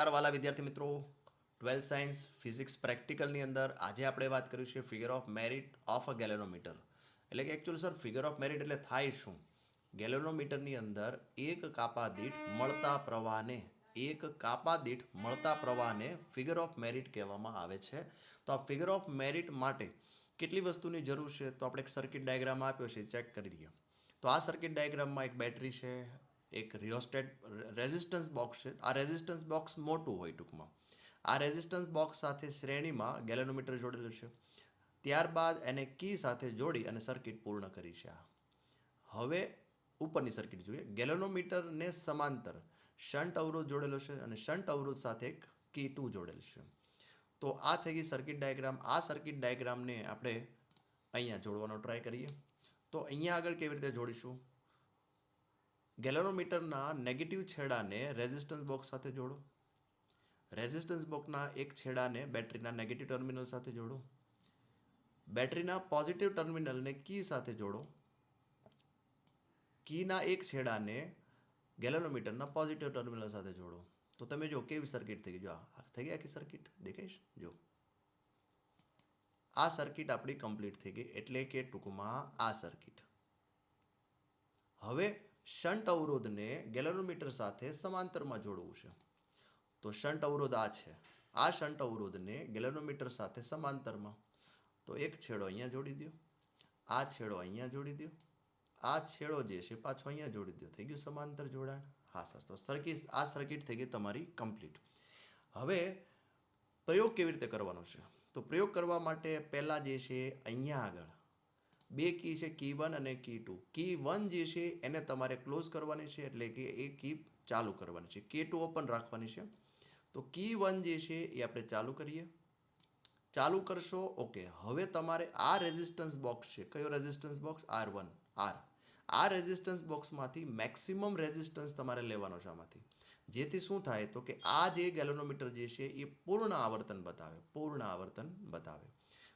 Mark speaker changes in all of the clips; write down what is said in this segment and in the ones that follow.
Speaker 1: વાલા વિદ્યાર્થી મિત્રો, 12th સાયન્સ ફિઝિક્સ પ્રેક્ટિકલની અંદર આજે આપણે વાત કરીશું figure of merit of a galvanometer. એટલે કે actually sir figure of merit એટલે થાય શું? ગેલેનોમીટરની અંદર એક કાપા દીઠ મળતા પ્રવાહને ફિગર ઓફ મેરિટ કહેવામાં આવે છે. તો આ ફિગર ઓફ મેરિટ માટે કેટલી વસ્તુની જરૂર છે તો આપણે એક સર્કિટ ડાયાગ્રામ આપ્યો છે, ચેક કરી લઈએ. તો આ સર્કિટ ડાયાગ્રામમાં એક બેટરી છે, એક રિયોસ્ટેટ રેઝિસ્ટન્સ બોક્સ છે. આ રેઝિસ્ટન્સ બોક્સ મોટું હોય ટૂંકમાં. આ રેઝિસ્ટન્સ બોક્સ સાથે શ્રેણીમાં ગેલેનોમીટર જોડેલું છે. ત્યારબાદ એને કી સાથે જોડી અને સર્કિટ પૂર્ણ કરી છે. હવે ઉપરની સર્કિટ જોઈએ. ગેલેનોમીટરને સમાંતર શન્ટ અવરોધ જોડેલો છે અને શન્ટ અવરોધ સાથે એક કી 2 જોડેલ છે. તો આ થઈ ગઈ સર્કિટ ડાયાગ્રામ. આ સર્કિટ ડાયાગ્રામને આપણે અહીંયા જોડવાનો ટ્રાય કરીએ. તો અહીંયા આગળ કેવી રીતે જોડીશું? ગેલેનોમીટરના નેગેટિવ છેડાને રેઝિસ્ટન્સ બોક્સ સાથે જોડો. રેઝિસ્ટન્સ બોક્સના એક છેડાને બેટરીના નેગેટિવ ટર્મિનલ સાથે જોડો. બેટરીના પોઝિટિવ ટર્મિનલને કી સાથે જોડો. કીના એક છેડાને ગેલેનોમીટરના પોઝિટિવ ટર્મિનલ સાથે જોડો. તો તમે જો કેવી સર્કિટ થઈ ગઈ. જો આ થઈ ગઈ આખી સર્કિટ દેખાઈશ. જો આ સર્કિટ આપણી કમ્પ્લીટ થઈ ગઈ. એટલે કે ટૂંકમાં આ સર્કિટ. હવે શન્ટ અવરોધને ગેલેનોમીટર સાથે સમાંતરમાં જોડવું છે. તો શન્ટ અવરોધ આ છે. આ શન્ટ અવરોધને ગેલેનોમીટર સાથે સમાંતરમાં. તો એક છેડો અહીંયા જોડી દો, આ છેડો અહીંયા જોડી દો, આ છેડો જે છે પાછો અહીંયા જોડી દો. થઈ ગયું સમાંતર જોડાણ. હા સર. તો આ સર્કિટ થઈ ગઈ તમારી કમ્પ્લીટ. હવે પ્રયોગ કેવી રીતે કરવાનો છે? તો પ્રયોગ કરવા માટે પહેલાં જે છે અહીંયા આગળ બે કી છે, કી 1 અને કી 2. કી 1 જે છે એને તમારે ક્લોઝ કરવાની છે, એટલે કે એ કી ચાલુ કરવાની છે. કી 2 ઓપન રાખવાની છે. તો કી 1 જે છે એ આપણે ચાલુ કરીએ. ચાલુ કરશો. ઓકે. હવે તમારે આ રેઝિસ્ટન્સ બોક્સ છે, કયો રેઝિસ્ટન્સ બોક્સ? R1. આ રેઝિસ્ટન્સ બોક્સમાંથી મેક્સિમમ રેઝિસ્ટન્સ તમારે લેવાનો છે આમાંથી. જેથી શું થાય તો કે આ જે ગેલેનોમીટર જે છે એ પૂર્ણ આવર્તન બતાવે.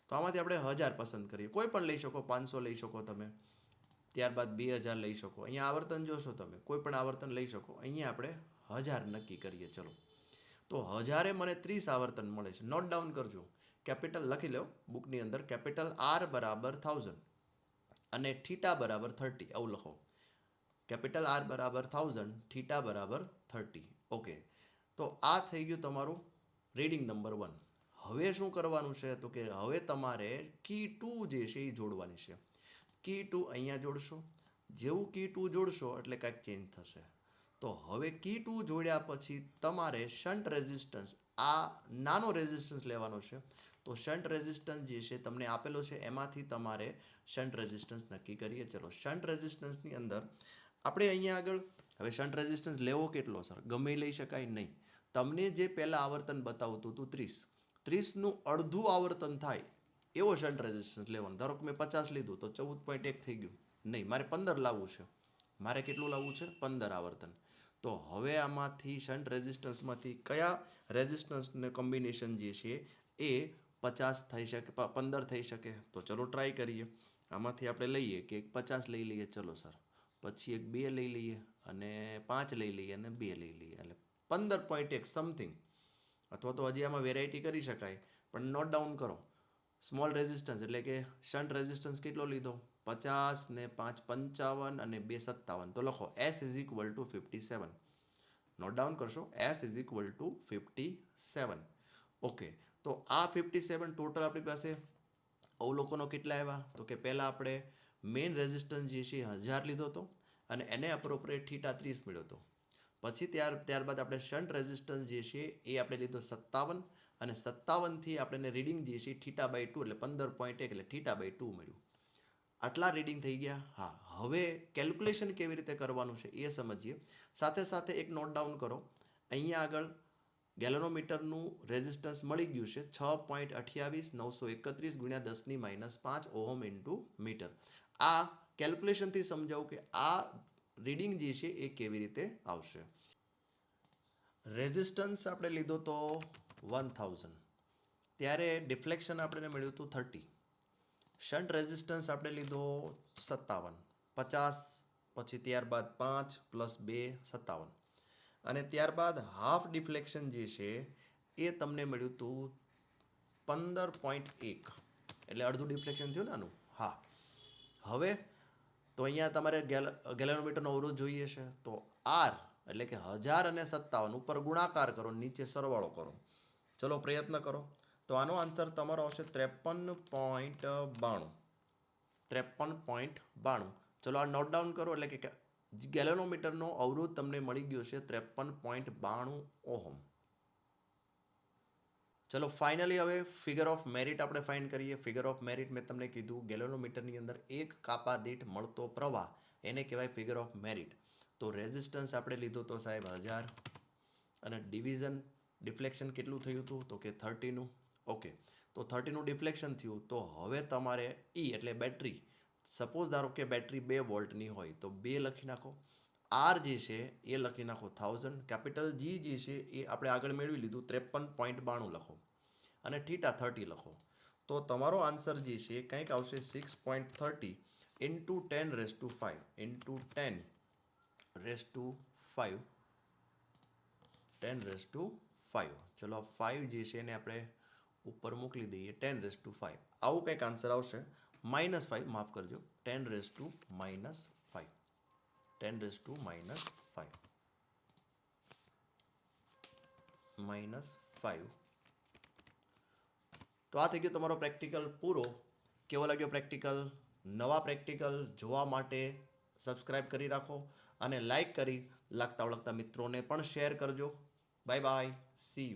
Speaker 1: તો આમાંથી આપણે 1000 પસંદ કરીએ. કોઈ પણ લઈ શકો, 500 લઈ શકો તમે, ત્યારબાદ 2000 લઈ શકો. અહીંયા આવર્તન જોશો તમે, કોઈ પણ આવર્તન લઈ શકો. અહીંયા આપણે 1000 નક્કી કરીએ. ચલો. તો 1000 મને 30 આવર્તન મળે છે. નોટ ડાઉન કરજો. કેપિટલ લખી લો બુકની અંદર. કેપિટલ R બરાબર 1000 અને થીટા બરાબર 30. આવું લખો. કેપિટલ R બરાબર 1000, થીટા બરાબર 30. ઓકે. તો આ થઈ ગયું તમારું રીડિંગ નંબર 1. હવે શું કરવાનું છે તો કે હવે તમારે કી 2 જે છે એ જોડવાની છે. કી 2 અહીંયા જોડશો. જેવું કી 2 જોડશો એટલે કાંઈક ચેન્જ થશે. તો હવે કી 2 જોડ્યા પછી તમારે શન્ટ રેઝિસ્ટન્સ, આ નાનો રેઝિસ્ટન્સ લેવાનો છે. તો શન્ટ રેઝિસ્ટન્સ જે છે તમને આપેલો છે, એમાંથી તમારે શન્ટ રેઝિસ્ટન્સ નક્કી કરીએ. ચલો. શન્ટ રેઝિસ્ટન્સની અંદર આપણે અહીંયા આગળ હવે શન્ટ રેઝિસ્ટન્સ લેવો કેટલો સર? ગમે લઈ શકાય નહીં. તમને જે પહેલાં આવર્તન બતાવતું હતું 30નું અડધું આવર્તન થાય એવો શન્ટ રેઝિસ્ટન્સ લેવાનો. ધારો કે મેં 50 લીધું તો 14.1 થઈ ગયું. નહીં, મારે 15 લાવવું છે. મારે કેટલું લાવવું છે? 15 આવર્તન. તો હવે આમાંથી શન્ટ રેઝિસ્ટન્સમાંથી કયા રેઝિસ્ટન્સને કોમ્બિનેશન જે છે એ 50 થઈ શકે, 15 થઈ શકે? તો ચલો ટ્રાય કરીએ. આમાંથી આપણે લઈએ કે એક 50 લઈ લઈએ. ચલો સર. પછી એક 2 લઈ લઈએ અને 5 લઈ લઈએ અને 2 લઈ લઈએ. એટલે 15.1 સમથિંગ. અથવા તો હજી આમાં વેરાયટી કરી શકાય, પણ નોટ ડાઉન કરો. સ્મોલ રેઝિસ્ટન્સ એટલે કે શન્ટ રેઝિસ્ટન્સ કેટલો લીધો? 50 ને 5 55 અને 2 57. તો લખો S is equal to 57. Note down કરશો. S is equal to 57. Okay. તો આ 57 ટોટલ આપણી પાસે અવલોકનો કેટલા આવ્યા? તો કે પહેલાં આપણે મેઇન રેઝિસ્ટન્સ જે છે 1000 લીધો હતો અને એને અપ્રોપ્રિએટ થીટા 30 મળ્યો હતો. પછી ત્યારબાદ આપણે શન્ટ રેઝિસ્ટન્સ જે છે એ આપણે લીધો 57 અને 57થી આપણને રીડિંગ જે છે થીટા બાય 2 એટલે 15.1 એટલે થીટા બાય 2 મળ્યું. આટલા રીડિંગ થઈ ગયા. હા. હવે કેલ્ક્યુલેશન કેવી રીતે કરવાનું છે એ સમજીએ. સાથે સાથે એક નોટ ડાઉન કરો. અહીંયા આગળ ગેલેનોમીટરનું રેઝિસ્ટન્સ મળી ગયું છે 6.28931 ગુણ્યા 10⁻5 ઓહમ ઇન્ટુ મીટર. આ કેલ્ક્યુલેશનથી સમજાવું કે આ રીડિંગ જે છે એ કેવી રીતે આવશે. રેઝિસ્ટન્સ આપણે લીધો તો 1000, ત્યારે ડિફ્લેક્શન આપણે મળ્યું હતું 30. શન્ટ રેઝિસ્ટન્સ આપણે લીધો 57, 50, પછી ત્યારબાદ 5 + 2 57. અને ત્યારબાદ હાફ ડિફ્લેક્શન જે છે એ તમને મળ્યું હતું 15.1, એટલે અડધું ડિફ્લેક્શન થયું ને આનું. હા, હવે તો અહીંયા તમારે ગેલેનોમીટરનો અવરોધ જોઈએ છે, તો આર એટલે કે 1057 ઉપર ગુણાકાર કરો, નીચે સરવાળો કરો. ચલો પ્રયત્ન કરો. તો આનો આન્સર તમારો આવશે 53.92. 53.92. ચલો આ નોટ ડાઉન કરો, એટલે કે ગેલેનોમીટરનો અવરોધ તમને મળી ગયો છે 53.92 ઓહમ. ચલો ફાઇનલી હવે ફિગર ઓફ મેરિટ આપણે ફાઇન્ડ કરીએ. ફિગર ઓફ મેરિટ મેં તમને કીધું ગેલેનોમીટરની અંદર એક કાપા દીઠ મળતો પ્રવાહ એને કહેવાય ફિગર ઓફ મેરિટ. તો રેઝિસ્ટન્સ આપણે લીધો તો સાહેબ 1000 અને ડિફ્લેક્શન કેટલું થયું હતું તો કે 30નું. ઓકે, તો 30નું ડિફ્લેક્શન થયું. તો હવે તમારે એટલે બેટરી, સપોઝ ધારો કે બેટરી 2 વોલ્ટની હોય તો 2 લખી નાખો. આર જે છે એ લખી નાખો 1000. કેપિટલ જી જે છે એ આપણે આગળ મેળવી લીધું 53.92 લખો અને થીટા 30 લખો. તો તમારો આન્સર જે છે કંઈક આવશે 6.30 ઇન્ટુ 10⁵ ઇન્ટુ 10⁵ 10⁵. ચલો 5 જે છે એને આપણે ઉપર મોકલી દઈએ 10⁵. આવું કંઈક આન્સર આવશે. -5, માફ કરજો, 10⁻⁵. 10⁻⁵. -5. તો આ થઈ ગયો તમારો પ્રેક્ટિકલ પૂરો. કેવો લાગ્યો પ્રેક્ટિકલ? નવા પ્રેક્ટિકલ જોવા માટે સબસ્ક્રાઇબ કરી રાખો અને લાઈક કરી લાગતા ઓળખતા મિત્રોને પણ શેર કરજો. Bye bye, C you.